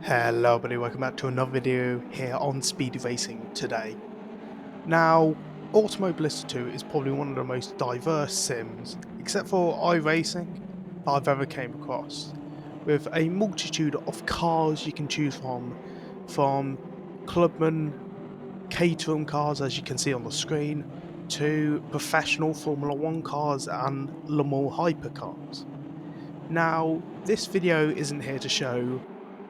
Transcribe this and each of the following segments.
Hello everybody, welcome back to another video here on Speed Racing today. Now, Automoblista 2 is probably one of the most diverse sims, except for iRacing, that I've ever came across, with a multitude of cars you can choose from clubman caterham cars as you can see on the screen, to professional Formula 1 cars and Le Mans hypercars. Now, this video isn't here to show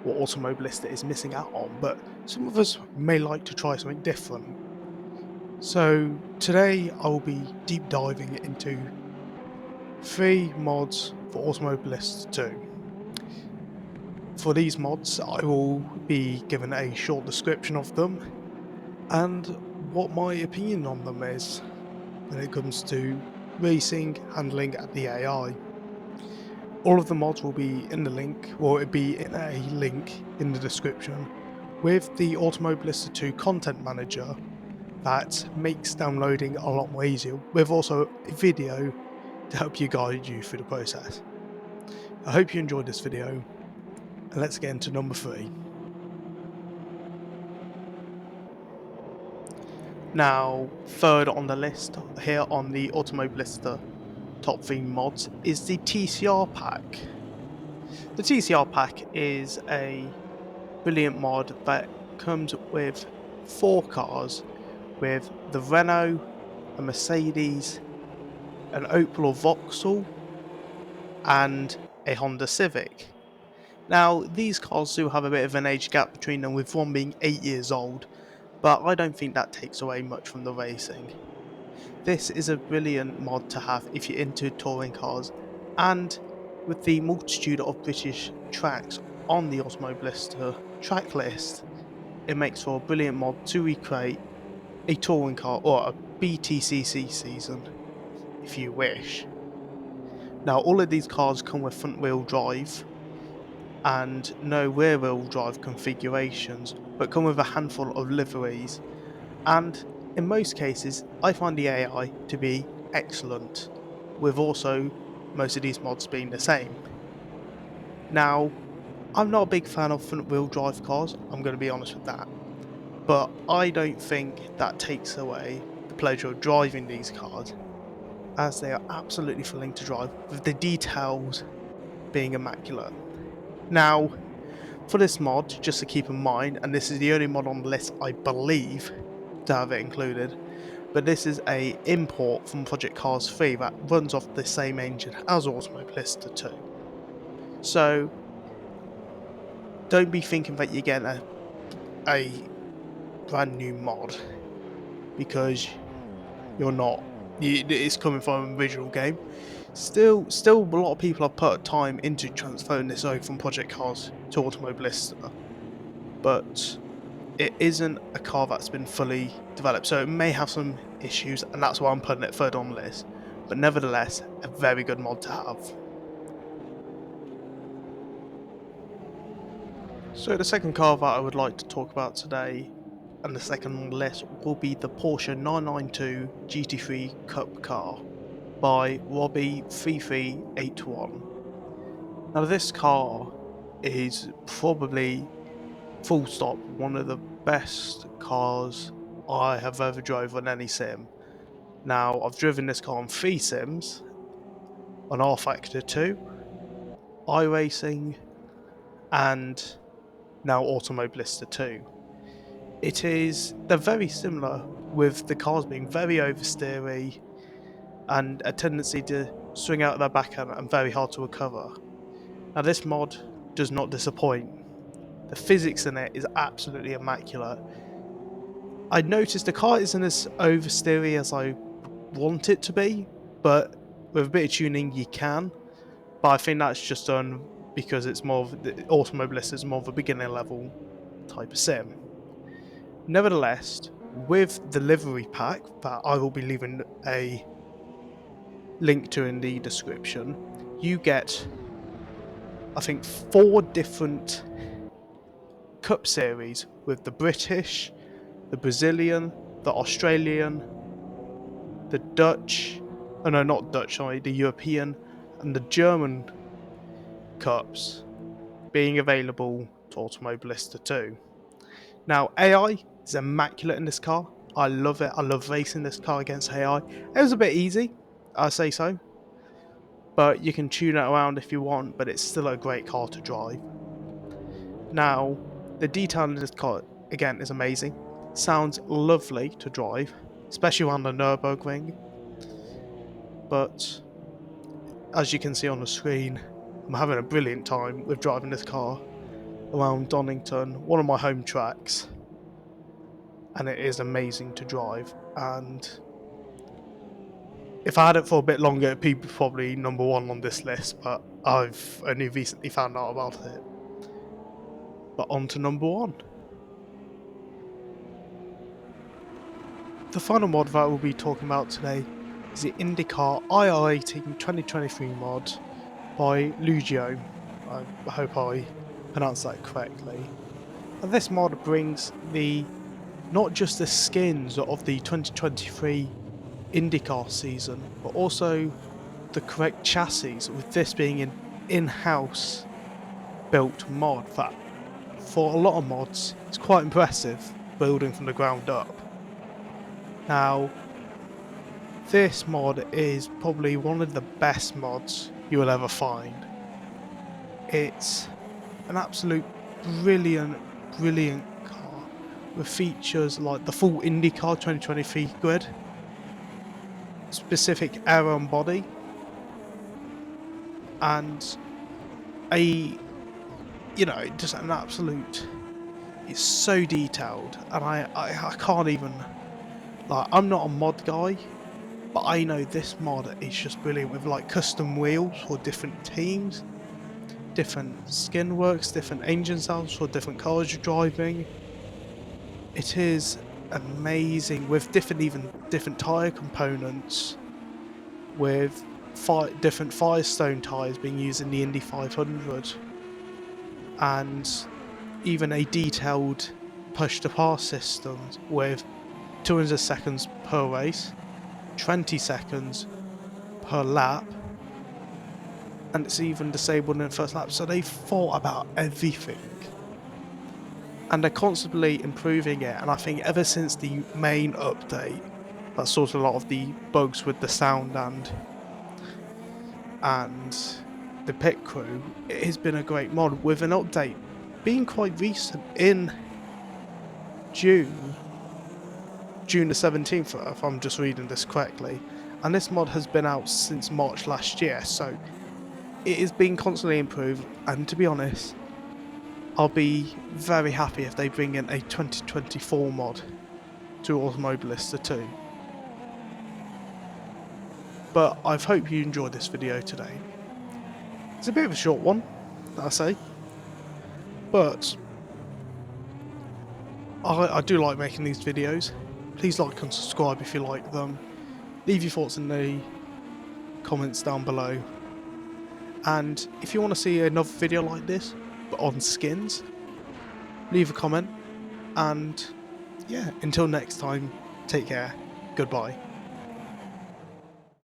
what Automoblista is missing out on, but some of us may like to try something different. So today I will be deep diving into 3 mods for Automoblista 2. For these mods I will be given a short description of them and what my opinion on them is when it comes to racing, handling and the AI. All of the mods will be in the link, or it'll be in a link in the description, with the Automoblista 2 content manager that makes downloading a lot more easier, with also a video to help you guide you through the process. I hope you enjoyed this video, and let's get into number 3. Now, third on the list here on the Automoblista top 3 mods is the TCR pack. The TCR pack is a brilliant mod that comes with 4 cars, with the Renault, a Mercedes, an Opel or Vauxhall, and a Honda Civic. Now, these cars do have a bit of an age gap between them, with one being 8 years old, but I don't think that takes away much from the racing. This is a brilliant mod to have if you're into touring cars, and with the multitude of British tracks on the Automoblista track list, it makes for a brilliant mod to recreate a touring car or a BTCC season, if you wish. Now, all of these cars come with front wheel drive and no rear wheel drive configurations, but come with a handful of liveries, and in most cases I find the AI to be excellent, with also most of these mods being the same. Now, I'm not a big fan of front wheel drive cars, I'm going to be honest with that, but I don't think that takes away the pleasure of driving these cars, as they are absolutely thrilling to drive, with the details being immaculate. Now, for this mod, just to keep in mind, and this is the only mod on the list I believe to have it included, but this is a import from Project Cars 3 that runs off the same engine as Automoblista 2. So don't be thinking that you're getting a brand new mod, because you're not. It's coming from an original game. Still, a lot of people have put time into transferring this over from Project Cars to Automoblista, but it isn't a car that's been fully developed, so it may have some issues, and that's why I'm putting it third on the list. But nevertheless, a very good mod to have. So the second car that I would like to talk about today, and the second on the list, will be the Porsche 992 GT3 Cup car by Robbie3381. Now this car is probably, full stop, one of the best cars I have ever drove on any sim. Now, I've driven this car on 3 sims, on R Factor 2, iRacing, and now Automoblista 2. They're very similar, with the cars being very oversteery and a tendency to swing out of their backhand and very hard to recover. Now this mod does not disappoint. The physics in it is absolutely immaculate. I noticed the car isn't as oversteery as I want it to be, but with a bit of tuning you can. But I think that's just done because it's more of the Automobilist is more of a beginner level type of sim. Nevertheless, with the livery pack that I will be leaving a link to in the description, you get, I think, 4 different Cup series, with the British, the Brazilian, the Australian, the Dutch, oh no, not Dutch, sorry, the European and the German Cups being available to Automoblista too. Now, AI is immaculate in this car. I love it. I love racing this car against AI. It was a bit easy, I say so, but you can tune it around if you want, but it's still a great car to drive. Now, the detail in this car, again, is amazing. Sounds lovely to drive, especially around the Nürburgring, but as you can see on the screen, I'm having a brilliant time with driving this car around Donington, one of my home tracks, and it is amazing to drive. And if I had it for a bit longer, it'd be probably number one on this list, but I've only recently found out about it. But on to number one. The final mod that we'll be talking about today is the IndyCar IR18 2023 mod by Lugio. I hope I pronounced that correctly. And this mod brings not just the skins of the 2023 IndyCar season, but also the correct chassis, with this being an in-house built mod that, for a lot of mods, is quite impressive, building from the ground up. Now, this mod is probably one of the best mods you will ever find. It's an absolute brilliant car with features like the full IndyCar 2023 grid, specific aero and body, and just an absolute. It's so detailed, and I can't even, like, I'm not a mod guy, but I know this mod is just brilliant with like custom wheels for different teams, different skin works, different engine sounds for different cars you're driving. It is amazing with different tyre components, with different Firestone tyres being used in the Indy 500, and even a detailed push-to-pass system with 200 seconds per race, 20 seconds per lap, and it's even disabled in the first lap. So they've thought about everything, and they're constantly improving it. And I think ever since the main update that sorted a lot of the bugs with the sound and the pit crew, it has been a great mod, with an update being quite recent in June the 17th, if I'm just reading this correctly, and this mod has been out since March last year, so it is being constantly improved. And to be honest, I'll be very happy if they bring in a 2024 mod to Automoblista too. But I hope you enjoyed this video today. It's a bit of a short one, I say, but I do like making these videos. Please like and subscribe if you like them. Leave your thoughts in the comments down below. And if you want to see another video like this, but on skins, leave a comment. And yeah, until next time, take care. Goodbye.